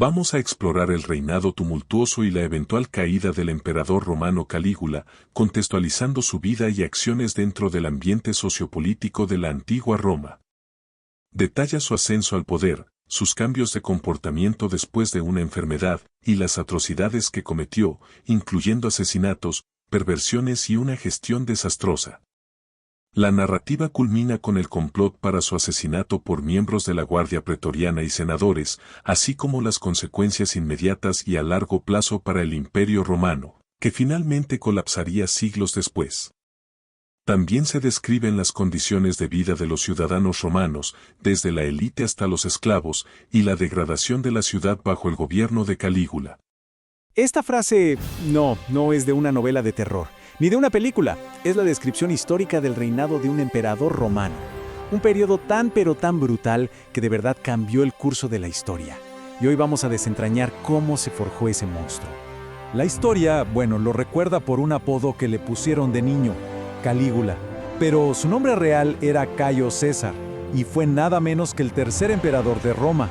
Vamos a explorar el reinado tumultuoso y la eventual caída del emperador romano Calígula, contextualizando su vida y acciones dentro del ambiente sociopolítico de la antigua Roma. Detalla su ascenso al poder, sus cambios de comportamiento después de una enfermedad, y las atrocidades que cometió, incluyendo asesinatos, perversiones y una gestión desastrosa. La narrativa culmina con el complot para su asesinato por miembros de la Guardia Pretoriana y senadores, así como las consecuencias inmediatas y a largo plazo para el Imperio Romano, que finalmente colapsaría siglos después. También se describen las condiciones de vida de los ciudadanos romanos, desde la élite hasta los esclavos, y la degradación de la ciudad bajo el gobierno de Calígula. Esta frase no es de una novela de terror, ni de una película. Es la descripción histórica del reinado de un emperador romano. Un periodo tan brutal que de verdad cambió el curso de la historia. Y hoy vamos a desentrañar cómo se forjó ese monstruo. La historia, lo recuerda por un apodo que le pusieron de niño, Calígula. Pero su nombre real era Cayo César, y fue nada menos que el tercer emperador de Roma.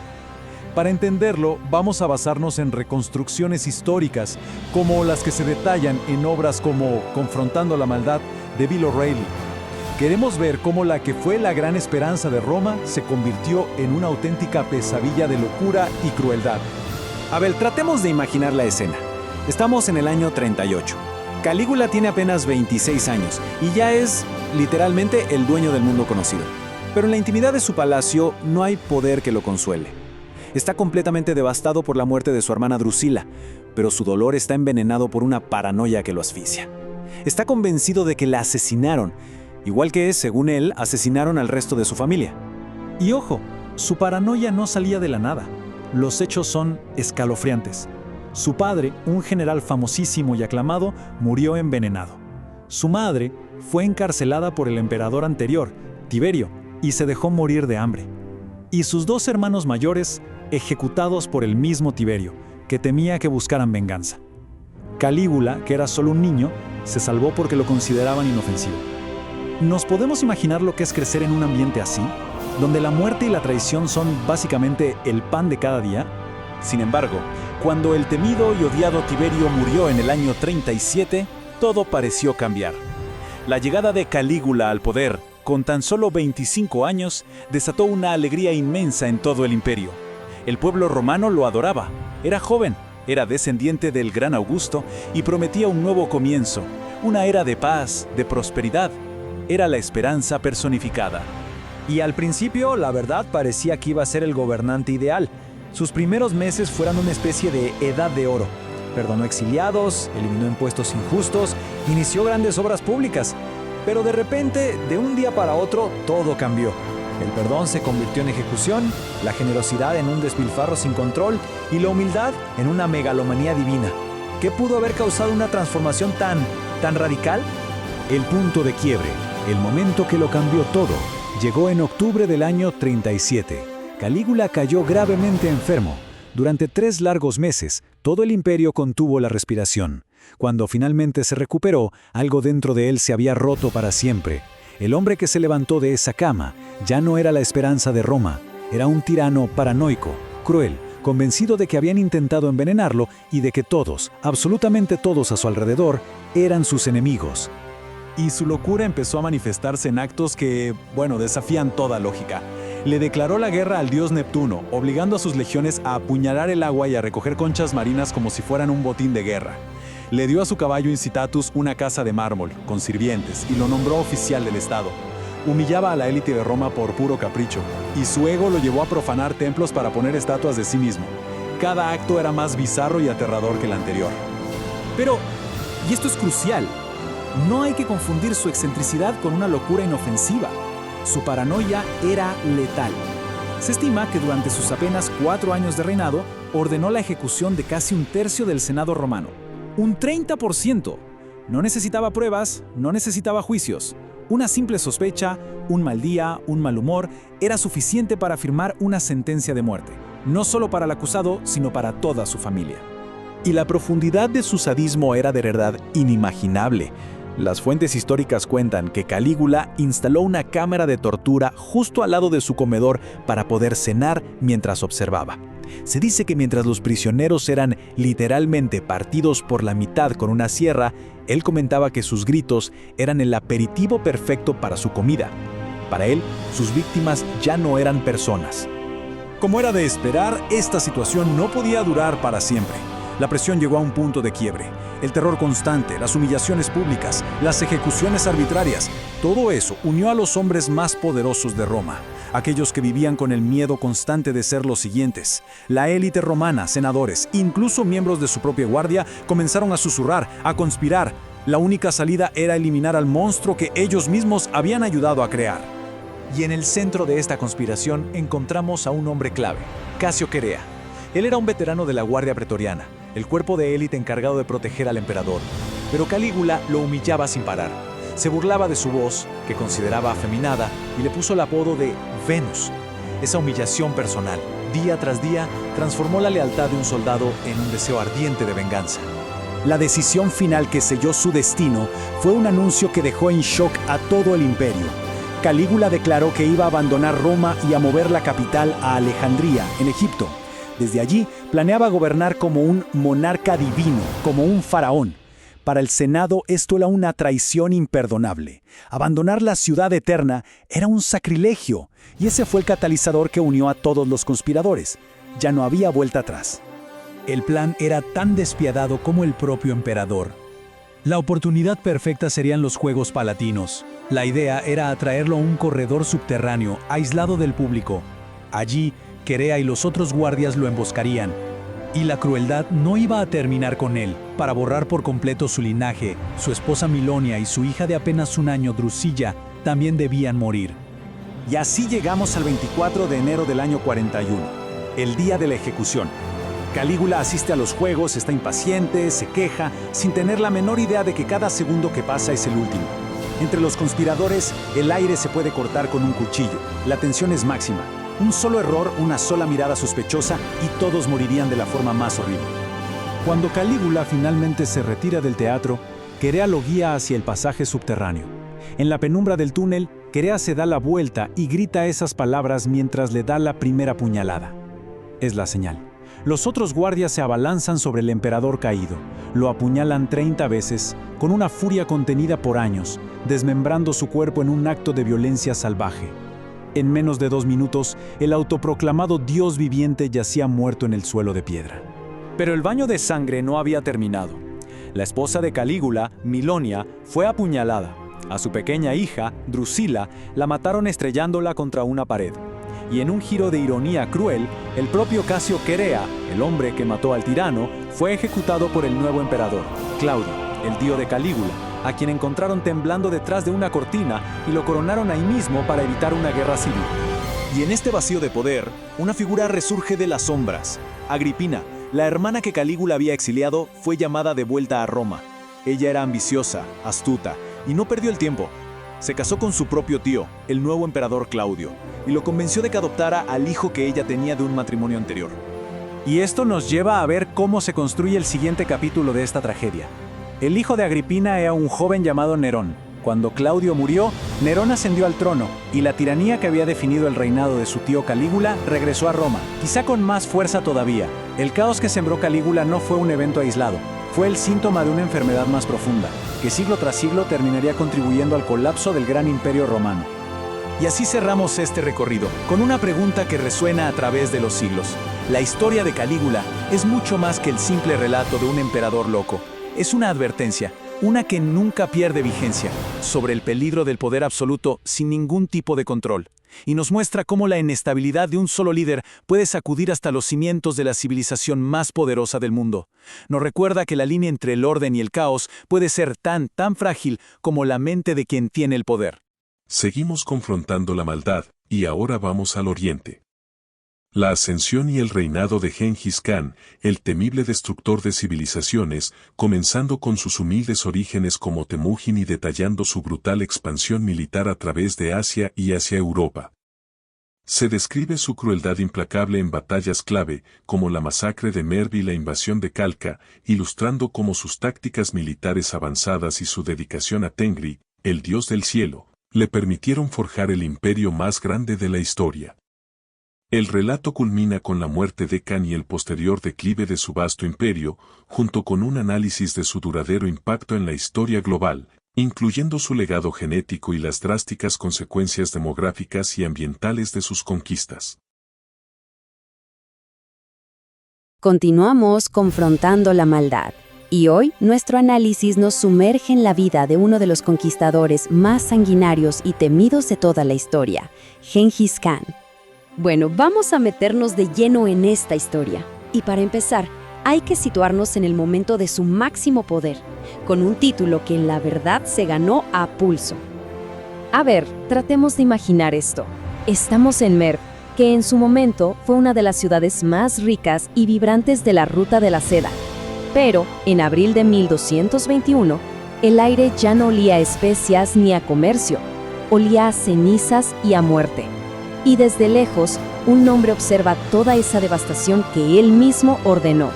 Para entenderlo, vamos a basarnos en reconstrucciones históricas, como las que se detallan en obras como Confrontando la Maldad, de Bill O'Reilly. Queremos ver cómo la que fue la gran esperanza de Roma se convirtió en una auténtica pesadilla de locura y crueldad. A ver, tratemos de imaginar la escena. Estamos en el año 38. Calígula tiene apenas 26 años y ya es, literalmente, el dueño del mundo conocido. Pero en la intimidad de su palacio no hay poder que lo consuele. Está completamente devastado por la muerte de su hermana Drusila, pero su dolor está envenenado por una paranoia que lo asfixia. Está convencido de que la asesinaron, igual que, según él, asesinaron al resto de su familia. Y ojo, su paranoia no salía de la nada. Los hechos son escalofriantes. Su padre, un general famosísimo y aclamado, murió envenenado. Su madre fue encarcelada por el emperador anterior, Tiberio, y se dejó morir de hambre. Y sus dos hermanos mayores, ejecutados por el mismo Tiberio, que temía que buscaran venganza. Calígula, que era solo un niño, se salvó porque lo consideraban inofensivo. ¿Nos podemos imaginar lo que es crecer en un ambiente así, donde la muerte y la traición son básicamente el pan de cada día? Sin embargo, cuando el temido y odiado Tiberio murió en el año 37, todo pareció cambiar. La llegada de Calígula al poder, con tan solo 25 años, desató una alegría inmensa en todo el imperio. El pueblo romano lo adoraba. Era joven, era descendiente del gran Augusto y prometía un nuevo comienzo, una era de paz, de prosperidad. Era la esperanza personificada. Y al principio, la verdad, parecía que iba a ser el gobernante ideal. Sus primeros meses fueron una especie de edad de oro. Perdonó exiliados, eliminó impuestos injustos, inició grandes obras públicas. Pero de repente, de un día para otro, todo cambió. El perdón se convirtió en ejecución, la generosidad en un despilfarro sin control y la humildad en una megalomanía divina. ¿Qué pudo haber causado una transformación tan radical? El punto de quiebre, el momento que lo cambió todo, llegó en octubre del año 37. Calígula cayó gravemente enfermo. Durante 3 largos meses, todo el imperio contuvo la respiración. Cuando finalmente se recuperó, algo dentro de él se había roto para siempre. El hombre que se levantó de esa cama ya no era la esperanza de Roma. Era un tirano paranoico, cruel, convencido de que habían intentado envenenarlo y de que todos, absolutamente todos a su alrededor, eran sus enemigos. Y su locura empezó a manifestarse en actos que, desafían toda lógica. Le declaró la guerra al dios Neptuno, obligando a sus legiones a apuñalar el agua y a recoger conchas marinas como si fueran un botín de guerra. Le dio a su caballo Incitatus una casa de mármol, con sirvientes, y lo nombró oficial del Estado. Humillaba a la élite de Roma por puro capricho, y su ego lo llevó a profanar templos para poner estatuas de sí mismo. Cada acto era más bizarro y aterrador que el anterior. Pero, y esto es crucial, no hay que confundir su excentricidad con una locura inofensiva. Su paranoia era letal. Se estima que durante sus apenas 4 años de reinado, ordenó la ejecución de casi 1/3 del Senado romano. Un 30%. No necesitaba pruebas, no necesitaba juicios. Una simple sospecha, un mal día, un mal humor, era suficiente para firmar una sentencia de muerte. No solo para el acusado, sino para toda su familia. Y la profundidad de su sadismo era de verdad inimaginable. Las fuentes históricas cuentan que Calígula instaló una cámara de tortura justo al lado de su comedor para poder cenar mientras observaba. Se dice que mientras los prisioneros eran literalmente partidos por la mitad con una sierra, él comentaba que sus gritos eran el aperitivo perfecto para su comida. Para él, sus víctimas ya no eran personas. Como era de esperar, esta situación no podía durar para siempre. La presión llegó a un punto de quiebre. El terror constante, las humillaciones públicas, las ejecuciones arbitrarias, todo eso unió a los hombres más poderosos de Roma, aquellos que vivían con el miedo constante de ser los siguientes. La élite romana, senadores, incluso miembros de su propia guardia, comenzaron a susurrar, a conspirar. La única salida era eliminar al monstruo que ellos mismos habían ayudado a crear. Y en el centro de esta conspiración encontramos a un hombre clave, Casio Querea. Él era un veterano de la Guardia Pretoriana, el cuerpo de élite encargado de proteger al emperador. Pero Calígula lo humillaba sin parar. Se burlaba de su voz, que consideraba afeminada, y le puso el apodo de Venus. Esa humillación personal, día tras día, transformó la lealtad de un soldado en un deseo ardiente de venganza. La decisión final que selló su destino fue un anuncio que dejó en shock a todo el imperio. Calígula declaró que iba a abandonar Roma y a mover la capital a Alejandría, en Egipto. Desde allí, planeaba gobernar como un monarca divino, como un faraón. Para el Senado esto era una traición imperdonable. Abandonar la ciudad eterna era un sacrilegio, y ese fue el catalizador que unió a todos los conspiradores. Ya no había vuelta atrás. El plan era tan despiadado como el propio emperador. La oportunidad perfecta serían los Juegos Palatinos. La idea era atraerlo a un corredor subterráneo, aislado del público. Allí, Querea y los otros guardias lo emboscarían. Y la crueldad no iba a terminar con él. Para borrar por completo su linaje, su esposa Milonia y su hija de apenas un año, Drusilla, también debían morir. Y así llegamos al 24 de enero del año 41, el día de la ejecución. Calígula asiste a los juegos, está impaciente, se queja, sin tener la menor idea de que cada segundo que pasa es el último. Entre los conspiradores, el aire se puede cortar con un cuchillo. La tensión es máxima. Un solo error, una sola mirada sospechosa y todos morirían de la forma más horrible. Cuando Calígula finalmente se retira del teatro, Querea lo guía hacia el pasaje subterráneo. En la penumbra del túnel, Querea se da la vuelta y grita esas palabras mientras le da la primera puñalada. Es la señal. Los otros guardias se abalanzan sobre el emperador caído, lo apuñalan 30 veces, con una furia contenida por años, desmembrando su cuerpo en un acto de violencia salvaje. En menos de 2 minutos, el autoproclamado Dios viviente yacía muerto en el suelo de piedra. Pero el baño de sangre no había terminado. La esposa de Calígula, Milonia, fue apuñalada. A su pequeña hija, Drusila, la mataron estrellándola contra una pared. Y en un giro de ironía cruel, el propio Casio Querea, el hombre que mató al tirano, fue ejecutado por el nuevo emperador, Claudio, el tío de Calígula, a quien encontraron temblando detrás de una cortina y lo coronaron ahí mismo para evitar una guerra civil. Y en este vacío de poder, una figura resurge de las sombras. Agripina, la hermana que Calígula había exiliado, fue llamada de vuelta a Roma. Ella era ambiciosa, astuta, y no perdió el tiempo. Se casó con su propio tío, el nuevo emperador Claudio, y lo convenció de que adoptara al hijo que ella tenía de un matrimonio anterior. Y esto nos lleva a ver cómo se construye el siguiente capítulo de esta tragedia. El hijo de Agripina era un joven llamado Nerón. Cuando Claudio murió, Nerón ascendió al trono, y la tiranía que había definido el reinado de su tío Calígula regresó a Roma, quizá con más fuerza todavía. El caos que sembró Calígula no fue un evento aislado, fue el síntoma de una enfermedad más profunda, que siglo tras siglo terminaría contribuyendo al colapso del gran imperio romano. Y así cerramos este recorrido, con una pregunta que resuena a través de los siglos. La historia de Calígula es mucho más que el simple relato de un emperador loco. Es una advertencia, una que nunca pierde vigencia, sobre el peligro del poder absoluto sin ningún tipo de control. Y nos muestra cómo la inestabilidad de un solo líder puede sacudir hasta los cimientos de la civilización más poderosa del mundo. Nos recuerda que la línea entre el orden y el caos puede ser tan frágil como la mente de quien tiene el poder. Seguimos confrontando la maldad, y ahora vamos al oriente. La ascensión y el reinado de Gengis Khan, el temible destructor de civilizaciones, comenzando con sus humildes orígenes como Temujin y detallando su brutal expansión militar a través de Asia y hacia Europa. Se describe su crueldad implacable en batallas clave, como la masacre de Merv y la invasión de Kalka, ilustrando cómo sus tácticas militares avanzadas y su dedicación a Tengri, el dios del cielo, le permitieron forjar el imperio más grande de la historia. El relato culmina con la muerte de Khan y el posterior declive de su vasto imperio, junto con un análisis de su duradero impacto en la historia global, incluyendo su legado genético y las drásticas consecuencias demográficas y ambientales de sus conquistas. Continuamos confrontando la maldad. Y hoy, nuestro análisis nos sumerge en la vida de uno de los conquistadores más sanguinarios y temidos de toda la historia, Gengis Khan. Bueno, vamos a meternos de lleno en esta historia. Y para empezar, hay que situarnos en el momento de su máximo poder, con un título que en la verdad se ganó a pulso. A ver, tratemos de imaginar esto. Estamos en Merv, que en su momento fue una de las ciudades más ricas y vibrantes de la Ruta de la Seda. Pero, en abril de 1221, el aire ya no olía a especias ni a comercio, olía a cenizas y a muerte. Y desde lejos, un hombre observa toda esa devastación que él mismo ordenó.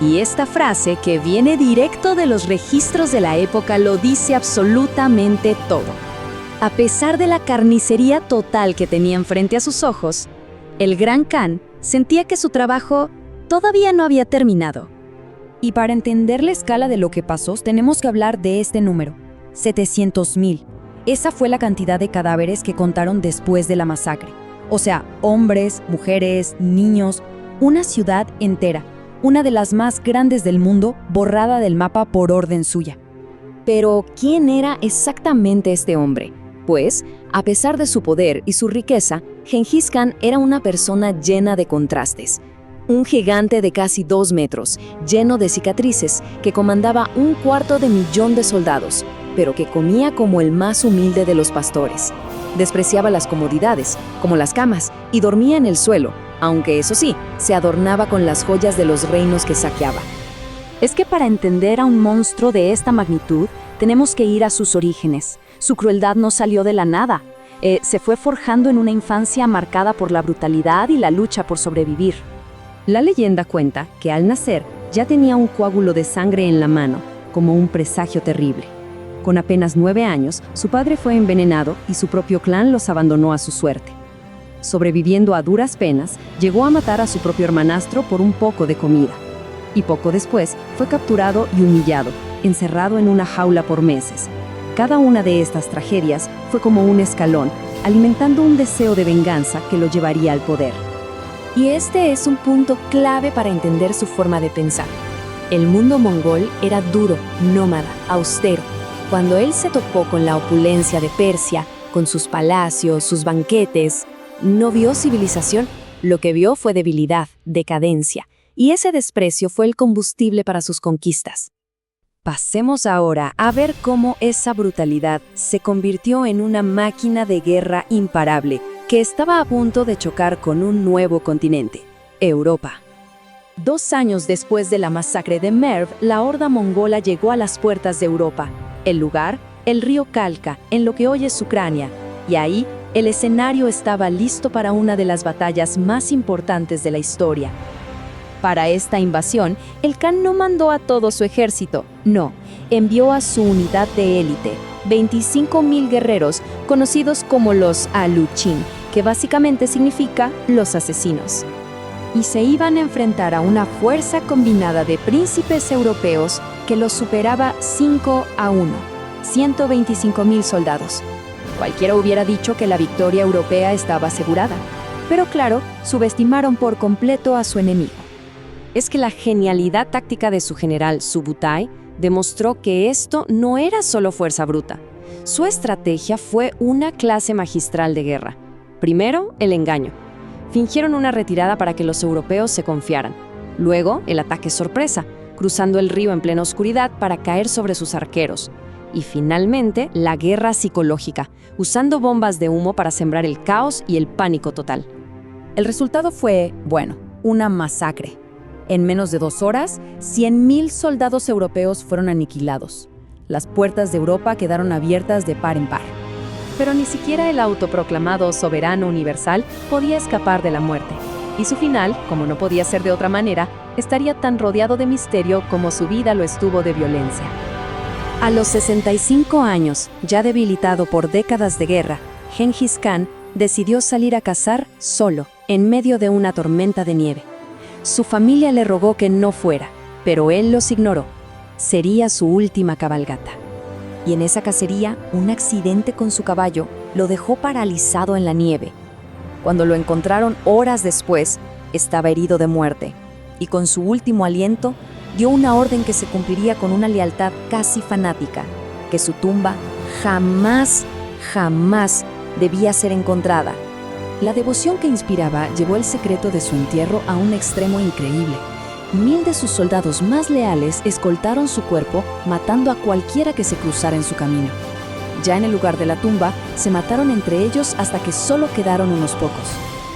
Y esta frase, que viene directo de los registros de la época, lo dice absolutamente todo. A pesar de la carnicería total que tenían frente a sus ojos, el gran Khan sentía que su trabajo todavía no había terminado. Y para entender la escala de lo que pasó, tenemos que hablar de este número, 700,000. Esa fue la cantidad de cadáveres que contaron después de la masacre. O sea, hombres, mujeres, niños, una ciudad entera, una de las más grandes del mundo, borrada del mapa por orden suya. Pero, ¿quién era exactamente este hombre? Pues, a pesar de su poder y su riqueza, Gengis Khan era una persona llena de contrastes. Un gigante de casi 2 metros, lleno de cicatrices, que comandaba 250,000 de soldados, pero que comía como el más humilde de los pastores. Despreciaba las comodidades, como las camas, y dormía en el suelo, aunque eso sí, se adornaba con las joyas de los reinos que saqueaba. Es que para entender a un monstruo de esta magnitud, tenemos que ir a sus orígenes. Su crueldad no salió de la nada. Se fue forjando en una infancia marcada por la brutalidad y la lucha por sobrevivir. La leyenda cuenta que al nacer ya tenía un coágulo de sangre en la mano, como un presagio terrible. Con apenas 9 años, su padre fue envenenado y su propio clan los abandonó a su suerte. Sobreviviendo a duras penas, llegó a matar a su propio hermanastro por un poco de comida. Y poco después fue capturado y humillado, encerrado en una jaula por meses. Cada una de estas tragedias fue como un escalón, alimentando un deseo de venganza que lo llevaría al poder. Y este es un punto clave para entender su forma de pensar. El mundo mongol era duro, nómada, austero. Cuando él se topó con la opulencia de Persia, con sus palacios, sus banquetes, no vio civilización, lo que vio fue debilidad, decadencia, y ese desprecio fue el combustible para sus conquistas. Pasemos ahora a ver cómo esa brutalidad se convirtió en una máquina de guerra imparable que estaba a punto de chocar con un nuevo continente, Europa. 2 años después de la masacre de Merv, la horda mongola llegó a las puertas de Europa. El lugar, el río Kalka, en lo que hoy es Ucrania, y ahí el escenario estaba listo para una de las batallas más importantes de la historia. Para esta invasión, el Khan no mandó a todo su ejército, no, envió a su unidad de élite, 25,000 guerreros, conocidos como los Aluchin, que básicamente significa los asesinos. Y se iban a enfrentar a una fuerza combinada de príncipes europeos que los superaba 5-1, 125,000 soldados. Cualquiera hubiera dicho que la victoria europea estaba asegurada, pero claro, subestimaron por completo a su enemigo. Es que la genialidad táctica de su general Subutai demostró que esto no era solo fuerza bruta. Su estrategia fue una clase magistral de guerra. Primero, el engaño. Fingieron una retirada para que los europeos se confiaran. Luego, el ataque sorpresa, cruzando el río en plena oscuridad para caer sobre sus arqueros. Y finalmente, la guerra psicológica, usando bombas de humo para sembrar el caos y el pánico total. El resultado fue, bueno, una masacre. En menos de 2 horas, 100,000 soldados europeos fueron aniquilados. Las puertas de Europa quedaron abiertas de par en par. Pero ni siquiera el autoproclamado soberano universal podía escapar de la muerte. Y su final, como no podía ser de otra manera, estaría tan rodeado de misterio como su vida lo estuvo de violencia. A los 65 años, ya debilitado por décadas de guerra, Gengis Khan decidió salir a cazar solo, en medio de una tormenta de nieve. Su familia le rogó que no fuera, pero él los ignoró. Sería su última cabalgata. Y en esa cacería, un accidente con su caballo lo dejó paralizado en la nieve. Cuando lo encontraron horas después, estaba herido de muerte, y con su último aliento, dio una orden que se cumpliría con una lealtad casi fanática, que su tumba jamás debía ser encontrada. La devoción que inspiraba llevó el secreto de su entierro a un extremo increíble. 1000 de sus soldados más leales escoltaron su cuerpo, matando a cualquiera que se cruzara en su camino. Ya en el lugar de la tumba, se mataron entre ellos hasta que solo quedaron unos pocos.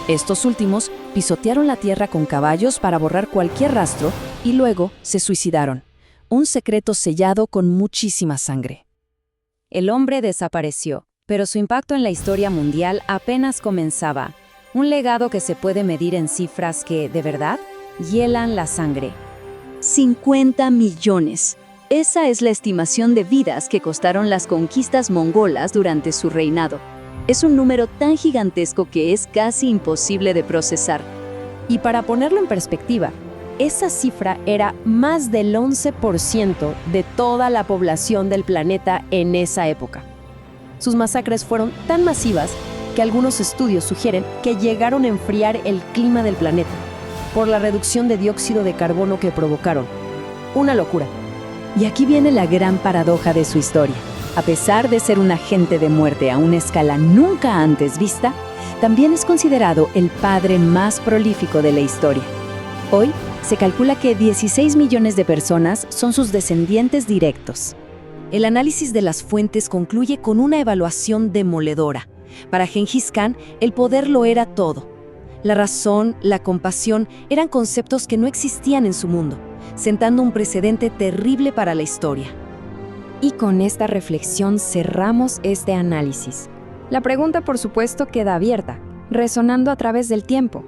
Estos últimos pisotearon la tierra con caballos para borrar cualquier rastro y luego se suicidaron. Un secreto sellado con muchísima sangre. El hombre desapareció, pero su impacto en la historia mundial apenas comenzaba. Un legado que se puede medir en cifras que, de verdad, hielan la sangre. 50 millones. Esa es la estimación de vidas que costaron las conquistas mongolas durante su reinado. Es un número tan gigantesco que es casi imposible de procesar. Y para ponerlo en perspectiva, esa cifra era más del 11% de toda la población del planeta en esa época. Sus masacres fueron tan masivas que algunos estudios sugieren que llegaron a enfriar el clima del planeta por la reducción de dióxido de carbono que provocaron. Una locura. Y aquí viene la gran paradoja de su historia. A pesar de ser un agente de muerte a una escala nunca antes vista, también es considerado el padre más prolífico de la historia. Hoy, se calcula que 16 millones de personas son sus descendientes directos. El análisis de las fuentes concluye con una evaluación demoledora. Para Gengis Khan, el poder lo era todo. La razón, la compasión, eran conceptos que no existían en su mundo, sentando un precedente terrible para la historia. Y con esta reflexión cerramos este análisis. La pregunta, por supuesto, queda abierta, resonando a través del tiempo.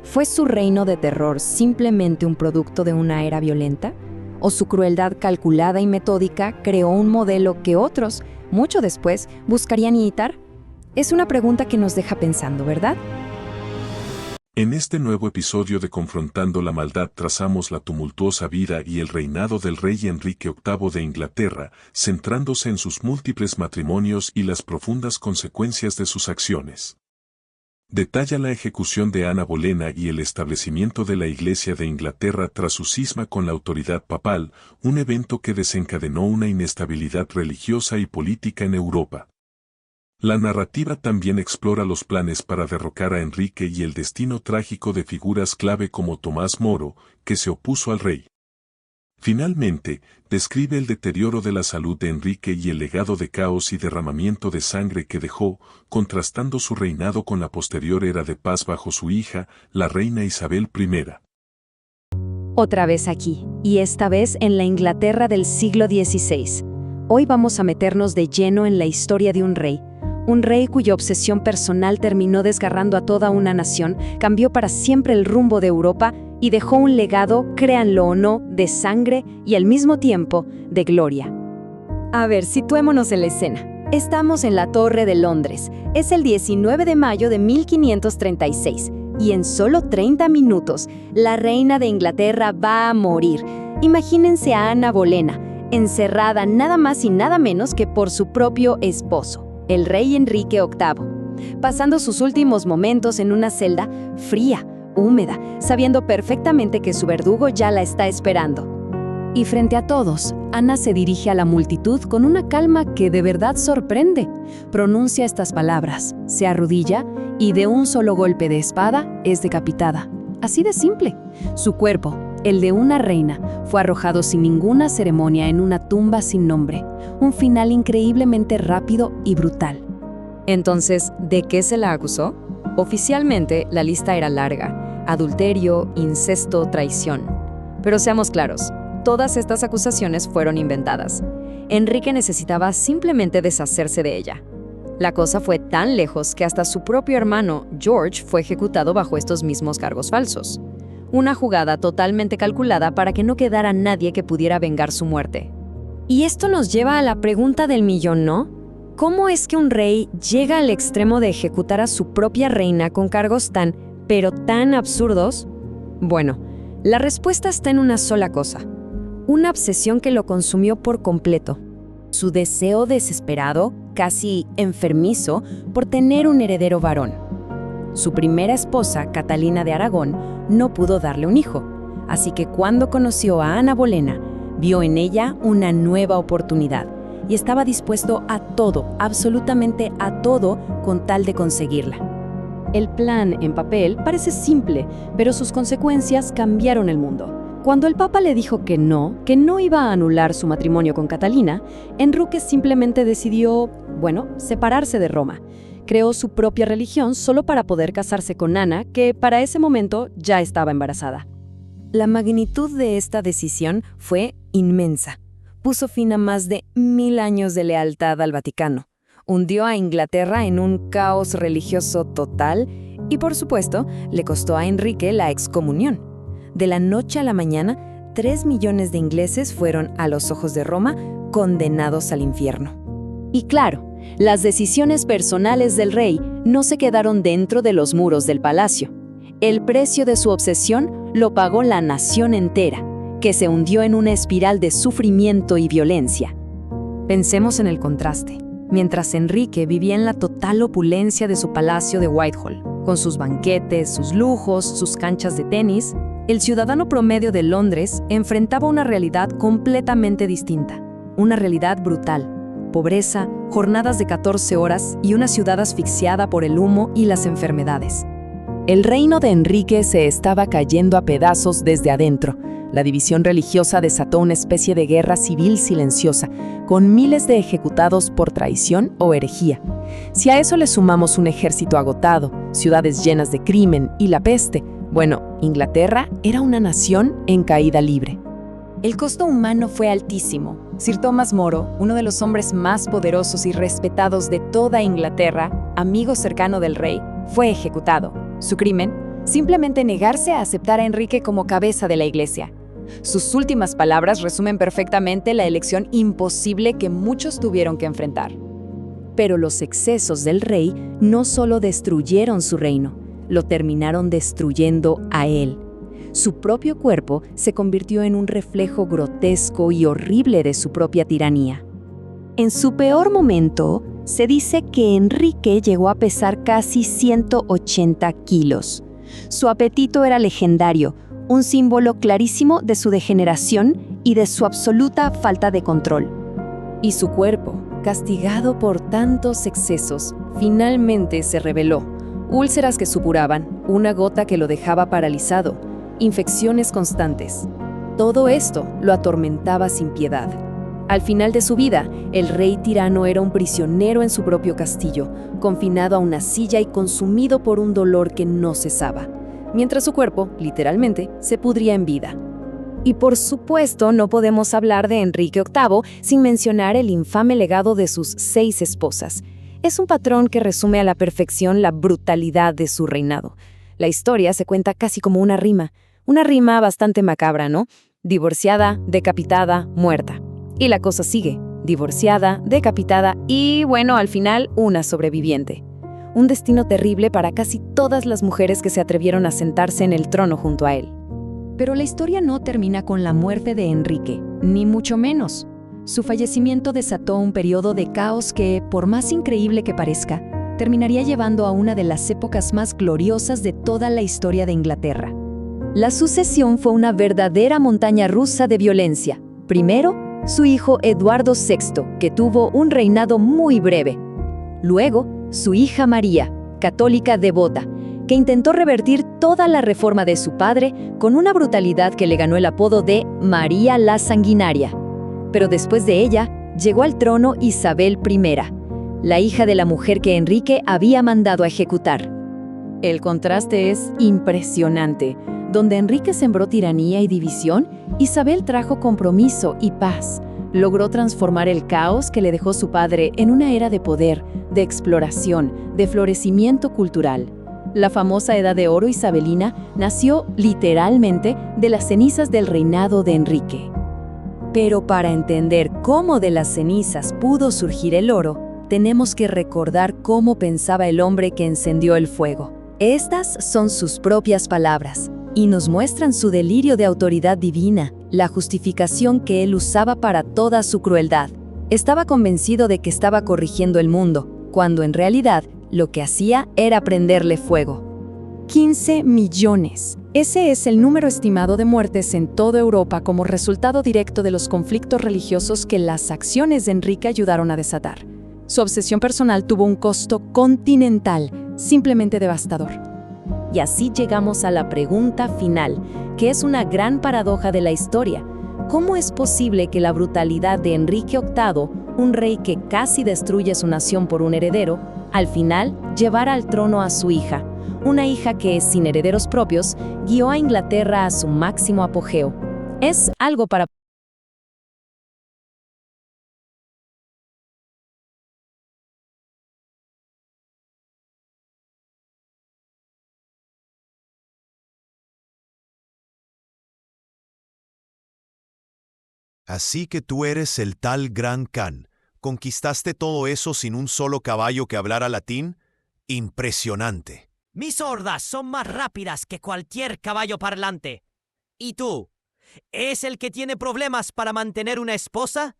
¿Fue su reino de terror simplemente un producto de una era violenta? ¿O su crueldad calculada y metódica creó un modelo que otros, mucho después, buscarían imitar? Es una pregunta que nos deja pensando, ¿verdad? En este nuevo episodio de Confrontando la Maldad trazamos la tumultuosa vida y el reinado del rey Enrique VIII de Inglaterra, centrándose en sus múltiples matrimonios y las profundas consecuencias de sus acciones. Detalla la ejecución de Ana Bolena y el establecimiento de la Iglesia de Inglaterra tras su cisma con la autoridad papal, un evento que desencadenó una inestabilidad religiosa y política en Europa. La narrativa también explora los planes para derrocar a Enrique y el destino trágico de figuras clave como Tomás Moro, que se opuso al rey. Finalmente, describe el deterioro de la salud de Enrique y el legado de caos y derramamiento de sangre que dejó, contrastando su reinado con la posterior era de paz bajo su hija, la reina Isabel I. Otra vez aquí, y esta vez en la Inglaterra del siglo XVI. Hoy vamos a meternos de lleno en la historia de un rey cuya obsesión personal terminó desgarrando a toda una nación, cambió para siempre el rumbo de Europa y dejó un legado, créanlo o no, de sangre y al mismo tiempo de gloria. A ver, situémonos en la escena. Estamos en la Torre de Londres. Es el 19 de mayo de 1536 y en solo 30 minutos la reina de Inglaterra va a morir. Imagínense a Ana Bolena, encerrada nada más y nada menos que por su propio esposo, el rey Enrique VIII, pasando sus últimos momentos en una celda fría, húmeda, sabiendo perfectamente que su verdugo ya la está esperando. Y frente a todos, Ana se dirige a la multitud con una calma que de verdad sorprende. Pronuncia estas palabras, se arrodilla y de un solo golpe de espada es decapitada. Así de simple. Su cuerpo, el de una reina, fue arrojado sin ninguna ceremonia en una tumba sin nombre. Un final increíblemente rápido y brutal. Entonces, ¿de qué se la acusó? Oficialmente, la lista era larga: adulterio, incesto, traición. Pero seamos claros, todas estas acusaciones fueron inventadas. Enrique necesitaba simplemente deshacerse de ella. La cosa fue tan lejos que hasta su propio hermano, George, fue ejecutado bajo estos mismos cargos falsos. Una jugada totalmente calculada para que no quedara nadie que pudiera vengar su muerte. Y esto nos lleva a la pregunta del millón, ¿no? ¿Cómo es que un rey llega al extremo de ejecutar a su propia reina con cargos tan ¿Pero tan absurdos? Bueno, la respuesta está en una sola cosa: una obsesión que lo consumió por completo. Su deseo desesperado, casi enfermizo, por tener un heredero varón. Su primera esposa, Catalina de Aragón, no pudo darle un hijo, así que cuando conoció a Ana Bolena, vio en ella una nueva oportunidad y estaba dispuesto a todo, absolutamente a todo, con tal de conseguirla. El plan en papel parece simple, pero sus consecuencias cambiaron el mundo. Cuando el Papa le dijo que no iba a anular su matrimonio con Catalina, Enrique simplemente decidió, separarse de Roma. Creó su propia religión solo para poder casarse con Ana, que para ese momento ya estaba embarazada. La magnitud de esta decisión fue inmensa. Puso fin a más de 1000 años de lealtad al Vaticano. Hundió a Inglaterra en un caos religioso total y, por supuesto, le costó a Enrique la excomunión. De la noche a la mañana, 3 millones de ingleses fueron, a los ojos de Roma, condenados al infierno. Y claro, las decisiones personales del rey no se quedaron dentro de los muros del palacio. El precio de su obsesión lo pagó la nación entera, que se hundió en una espiral de sufrimiento y violencia. Pensemos en el contraste. Mientras Enrique vivía en la total opulencia de su palacio de Whitehall, con sus banquetes, sus lujos, sus canchas de tenis, el ciudadano promedio de Londres enfrentaba una realidad completamente distinta, una realidad brutal: pobreza, jornadas de 14 horas y una ciudad asfixiada por el humo y las enfermedades. El reino de Enrique se estaba cayendo a pedazos desde adentro. La división religiosa desató una especie de guerra civil silenciosa, con miles de ejecutados por traición o herejía. Si a eso le sumamos un ejército agotado, ciudades llenas de crimen y la peste, Inglaterra era una nación en caída libre. El costo humano fue altísimo. Sir Thomas More, uno de los hombres más poderosos y respetados de toda Inglaterra, amigo cercano del rey, fue ejecutado. Su crimen: simplemente negarse a aceptar a Enrique como cabeza de la iglesia. Sus últimas palabras resumen perfectamente la elección imposible que muchos tuvieron que enfrentar. Pero los excesos del rey no solo destruyeron su reino, lo terminaron destruyendo a él. Su propio cuerpo se convirtió en un reflejo grotesco y horrible de su propia tiranía. En su peor momento, se dice que Enrique llegó a pesar casi 180 kilos. Su apetito era legendario, un símbolo clarísimo de su degeneración y de su absoluta falta de control. Y su cuerpo, castigado por tantos excesos, finalmente se rebeló. Úlceras que supuraban, una gota que lo dejaba paralizado, infecciones constantes. Todo esto lo atormentaba sin piedad. Al final de su vida, el rey tirano era un prisionero en su propio castillo, confinado a una silla y consumido por un dolor que no cesaba, mientras su cuerpo, literalmente, se pudría en vida. Y por supuesto, no podemos hablar de Enrique VIII sin mencionar el infame legado de sus 6 esposas. Es un patrón que resume a la perfección la brutalidad de su reinado. La historia se cuenta casi como una rima bastante macabra, ¿no? Divorciada, decapitada, muerta. Y la cosa sigue: divorciada, decapitada y, al final, una sobreviviente. Un destino terrible para casi todas las mujeres que se atrevieron a sentarse en el trono junto a él. Pero la historia no termina con la muerte de Enrique, ni mucho menos. Su fallecimiento desató un periodo de caos que, por más increíble que parezca, terminaría llevando a una de las épocas más gloriosas de toda la historia de Inglaterra. La sucesión fue una verdadera montaña rusa de violencia. Primero, su hijo Eduardo VI, que tuvo un reinado muy breve. Luego, su hija María, católica devota, que intentó revertir toda la reforma de su padre con una brutalidad que le ganó el apodo de María la Sanguinaria. Pero después de ella, llegó al trono Isabel I, la hija de la mujer que Enrique había mandado a ejecutar. El contraste es impresionante. Donde Enrique sembró tiranía y división, Isabel trajo compromiso y paz. Logró transformar el caos que le dejó su padre en una era de poder, de exploración, de florecimiento cultural. La famosa Edad de Oro isabelina nació literalmente de las cenizas del reinado de Enrique. Pero para entender cómo de las cenizas pudo surgir el oro, tenemos que recordar cómo pensaba el hombre que encendió el fuego, Estas son sus propias palabras, y nos muestran su delirio de autoridad divina, la justificación que él usaba para toda su crueldad. Estaba convencido de que estaba corrigiendo el mundo, cuando en realidad lo que hacía era prenderle fuego. 15 millones. Ese es el número estimado de muertes en toda Europa como resultado directo de los conflictos religiosos que las acciones de Enrique ayudaron a desatar. Su obsesión personal tuvo un costo continental, simplemente devastador. Y así llegamos a la pregunta final, que es una gran paradoja de la historia. ¿Cómo es posible que la brutalidad de Enrique VIII, un rey que casi destruye su nación por un heredero, al final llevara al trono a su hija? Una hija que, sin herederos propios, guió a Inglaterra a su máximo apogeo. Es algo para... Así que tú eres el tal Gran Khan. ¿Conquistaste todo eso sin un solo caballo que hablara latín? Impresionante. Mis hordas son más rápidas que cualquier caballo parlante. ¿Y tú? ¿Es el que tiene problemas para mantener una esposa?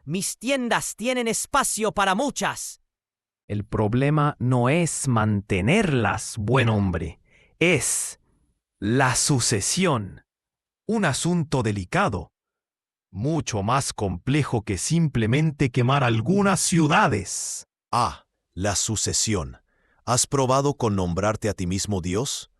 Mis tiendas tienen espacio para muchas. El problema no es mantenerlas, buen hombre. Es la sucesión. Un asunto delicado. Mucho más complejo que simplemente quemar algunas ciudades. Ah, la sucesión. ¿Has probado con nombrarte a ti mismo Dios?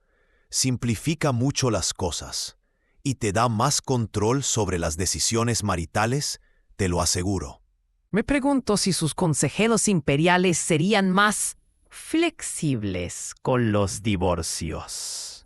Simplifica mucho las cosas y te da más control sobre las decisiones maritales, te lo aseguro. Me pregunto si sus consejeros imperiales serían más flexibles con los divorcios.